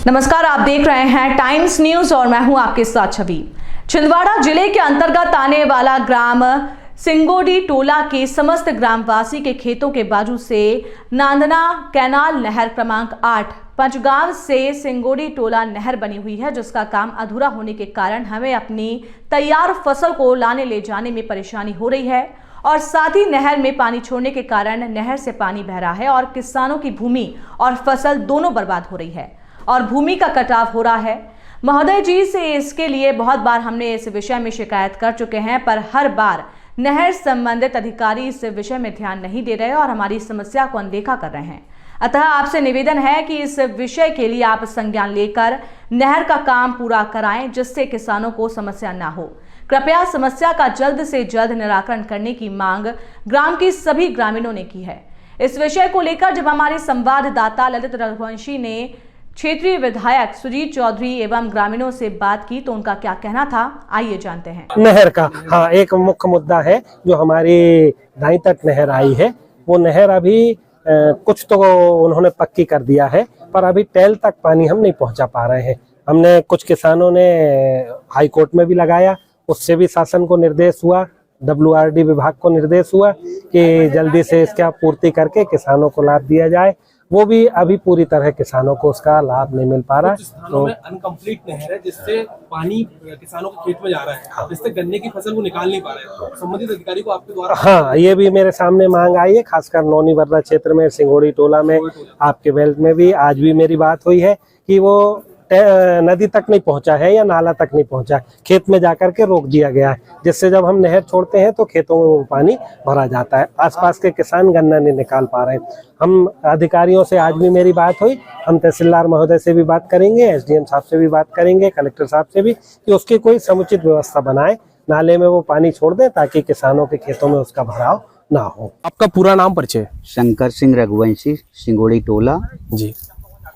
नमस्कार, आप देख रहे हैं टाइम्स न्यूज और मैं हूं आपके साथ छवि। छिंदवाड़ा जिले के अंतर्गत आने वाला ग्राम सिंगोड़ी टोला के समस्त ग्रामवासी के खेतों के बाजू से नांदना कैनाल नहर क्रमांक 8 पंचगांव से सिंगोड़ी टोला नहर बनी हुई है, जिसका काम अधूरा होने के कारण हमें अपनी तैयार फसल को लाने ले जाने में परेशानी हो रही है और साथ ही नहर में पानी छोड़ने के कारण नहर से पानी बह रहा है और किसानों की भूमि और फसल दोनों बर्बाद हो रही है और भूमि का कटाव हो रहा है। महोदय जी से इसके लिए बहुत बार हमने इस विषय में शिकायत कर चुके हैं, पर हर बार नहर संबंधित अधिकारी इस विषय में ध्यान नहीं दे रहे और हमारी समस्या को अनदेखा कर रहे हैं। अतः आपसे निवेदन है कि इस विषय के लिए आप संज्ञान लेकर नहर का काम पूरा कराएं, जिससे किसानों को समस्या ना हो। कृपया समस्या का जल्द से जल्द निराकरण करने की मांग ग्राम के सभी ग्रामीणों ने की है। इस विषय को लेकर जब हमारे संवाददाता ललित रघुवंशी ने क्षेत्रीय विधायक सुजीत चौधरी एवं ग्रामीणों से बात की तो उनका क्या कहना था, आइए जानते हैं। नहर का एक मुख्य मुद्दा है जो हमारी दाई तक नहर आई है। वो नहर अभी कुछ तो उन्होंने पक्की कर दिया है, पर अभी टेल तक पानी हम नहीं पहुंचा पा रहे हैं। हमने कुछ किसानों ने हाई कोर्ट में भी लगाया, उससे भी शासन को निर्देश हुआ, WRD विभाग को निर्देश हुआ कि जल्दी से इसका पूर्ति करके किसानों को लाभ दिया जाए। वो भी अभी पूरी तरह किसानों को उसका लाभ नहीं मिल पा रहा। तो अनकम्प्लीट नहर है जिससे पानी किसानों के खेत में जा रहा है, जिससे गन्ने की फसल को निकाल नहीं पा रहे हैं। संबंधित अधिकारी को आपके द्वारा ये भी मेरे सामने मांग आई है, खासकर नौनी वर्रा क्षेत्र में सिंगोड़ी टोला में, आपके बेल्ट में भी आज भी मेरी बात हुई है कि वो नदी तक नहीं पहुंचा है या नाला तक नहीं पहुंचा है, खेत में जाकर के रोक दिया गया है, जिससे जब हम नहर छोड़ते हैं तो खेतों में पानी भरा जाता है। आसपास के किसान गन्ना नहीं निकाल पा रहे हैं। हम अधिकारियों से आज भी मेरी बात हुई, हम तहसीलदार महोदय से भी बात करेंगे, SDM साहब से भी बात करेंगे, कलेक्टर साहब से भी, कि उसकी कोई समुचित व्यवस्था बनाए, नाले में वो पानी छोड़ दें ताकि किसानों के खेतों में उसका भराव ना हो। आपका पूरा नाम परिचय? शंकर सिंह रघुवंशी, सिंगोड़ी टोला। जी,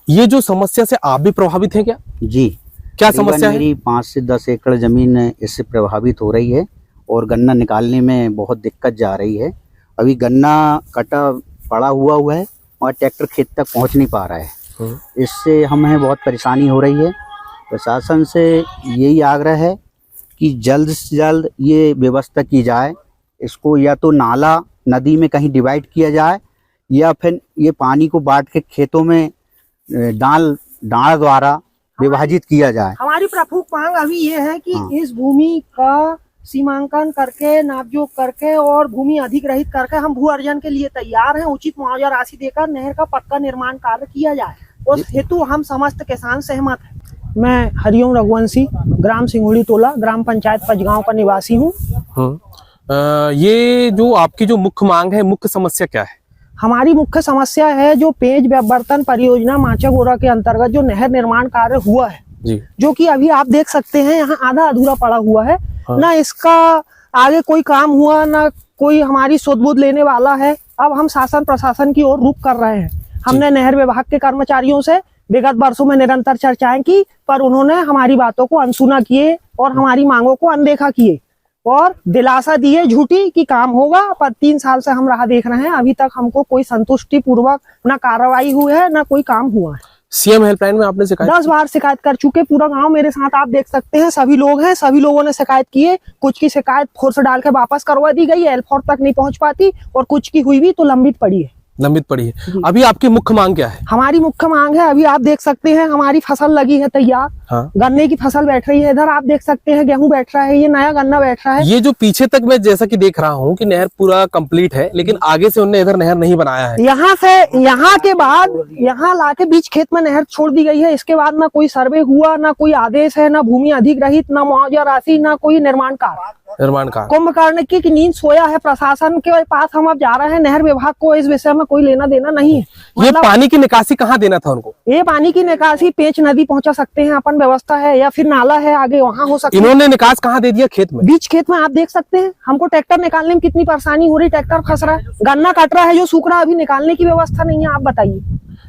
ये जो समस्या से आप भी प्रभावित हैं क्या? जी, क्या समस्या है? मेरी 5 से 10 एकड़ जमीन इससे प्रभावित हो रही है और गन्ना निकालने में बहुत दिक्कत जा रही है। अभी गन्ना कटा पड़ा हुआ है और ट्रैक्टर खेत तक पहुंच नहीं पा रहा है। इससे हमें बहुत परेशानी हो रही है। प्रशासन से यही आग्रह है कि जल्द से जल्द ये व्यवस्था की जाए, इसको या तो नाला नदी में कहीं डिवाइड किया जाए या फिर ये पानी को बांट के खेतों में डाल द्वारा विभाजित किया जाए। हमारी प्रमुख मांग अभी ये है कि इस भूमि का सीमांकन करके, नापजोख करके और भूमि अधिग्रहित करके हम भू अर्जन के लिए तैयार हैं। उचित मुआवजा राशि देकर नहर का पक्का निर्माण कार्य किया जाए, उस हेतु हम समस्त किसान सहमत हैं। मैं हरिओम रघुवंशी, ग्राम सिंगोड़ी टोला, ग्राम पंचायत पंचगांव का निवासी हूँ। ये जो आपकी जो मुख्य मांग है, मुख्य समस्या क्या है? हमारी मुख्य समस्या है जो पेज बर्तन परियोजना माचागोरा के अंतर्गत जो नहर निर्माण कार्य हुआ है जी, जो कि अभी आप देख सकते हैं यहाँ आधा अधूरा पड़ा हुआ है। ना इसका आगे कोई काम हुआ, ना कोई हमारी सुध-बुध लेने वाला है। अब हम शासन प्रशासन की ओर रुख कर रहे हैं। हमने नहर विभाग के कर्मचारियों से विगत वर्षों में निरंतर चर्चाएं की, पर उन्होंने हमारी बातों को अनसुना किए और हमारी मांगों को अनदेखा किए और दिलासा दिए झूठी कि काम होगा। पर 3 साल से हम राह देख रहे हैं, अभी तक हमको कोई संतुष्टि पूर्वक ना कार्रवाई हुई है, ना कोई काम हुआ है। CM हेल्पलाइन में आपने शिकायत? 10 बार शिकायत कर चुके, पूरा गांव मेरे साथ आप देख सकते हैं, सभी लोग हैं, सभी लोगों ने शिकायत की है। कुछ की शिकायत फोर्स डाल के वापस करवा दी गई, L4 तक नहीं पहुंच पाती और कुछ की हुई भी तो लंबित पड़ी है। अभी आपकी मुख्य मांग क्या है? हमारी मुख्य मांग है, अभी आप देख सकते हैं हमारी फसल लगी है तैयार। गन्ने की फसल बैठ रही है, इधर आप देख सकते हैं गेहूं बैठ रहा है, ये नया गन्ना बैठ रहा है। ये जो पीछे तक मैं जैसा कि देख रहा हूँ कि नहर पूरा कंप्लीट है, लेकिन आगे से उन्होंने इधर नहर नहीं बनाया है। यहाँ से यहाँ के बाद यहाँ लाके बीच खेत में नहर छोड़ दी गई है। इसके बाद ना कोई सर्वे हुआ, ना कोई आदेश है, ना भूमि अधिग्रहित, ना मुआवजा राशि, ना कोई निर्माण कार्य। कुंभकर्ण की नींद सोया है। प्रशासन के पास हम अब जा रहे हैं। नहर विभाग को इस विषय में कोई लेना देना नहीं है। ये पानी की निकासी कहाँ देना था उनको? ये पानी की निकासी पेंच नदी पहुंचा सकते हैं, अपन व्यवस्था है, या फिर नाला है आगे वहाँ हो सकता है। इन्होंने निकास कहाँ दे दिया? खेत में, बीच खेत में आप देख सकते हैं। हमको ट्रैक्टर निकालने में कितनी परेशानी हो रही, ट्रैक्टर फंस रहा है, गन्ना कट रहा है जो सूख रहा है, अभी निकालने की व्यवस्था नहीं है। आप बताइए,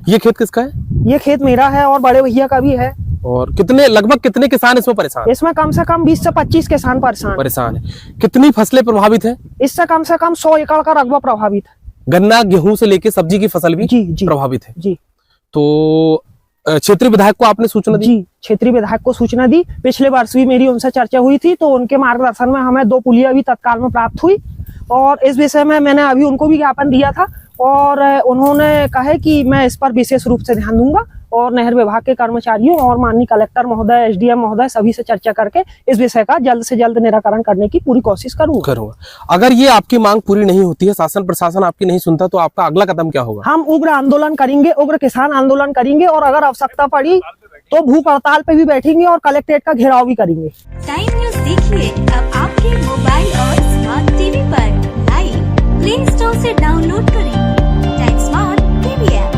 ये खेत किसका है? ये खेत मेरा है और बड़े भैया का भी है। और लगभग कितने किसान इसमें परेशान? इसमें कम से कम 20 से 25 किसान परेशान है। कितनी फसलें प्रभावित हैं? इससे कम से कम 100 एकड़ का रकबा प्रभावित है। गन्ना, गेहूं से लेके सब्जी की फसल भी जी प्रभावित है जी। तो क्षेत्रीय विधायक को आपने सूचना दी? जी, क्षेत्रीय विधायक को सूचना दी। पिछले वर्ष भी मेरी उनसे चर्चा हुई थी, तो उनके मार्गदर्शन में हमें 2 पुलिया भी तत्काल में प्राप्त हुई और इस विषय में मैंने अभी उनको भी ज्ञापन दिया था और उन्होंने कहा है कि मैं इस पर विशेष रूप से ध्यान दूंगा और नहर विभाग के कर्मचारियों और माननीय कलेक्टर महोदय, एसडीएम महोदय सभी से चर्चा करके इस विषय का जल्द से जल्द निराकरण करने की पूरी कोशिश करूंगा। अगर ये आपकी मांग पूरी नहीं होती है, शासन प्रशासन आपकी नहीं सुनता, तो आपका अगला कदम क्या होगा? हम उग्र आंदोलन करेंगे, उग्र किसान आंदोलन करेंगे और अगर आवश्यकता पड़ी तो भूख हड़ताल पे भी बैठेंगे और कलेक्ट्रेट का घेराव भी करेंगे। टाइम न्यूज देखिए अब आपके मोबाइल और स्मार्ट टीवी पर। लाइव प्ले स्टोर से डाउनलोड करें टाइम स्मार्ट टीवी ऐप।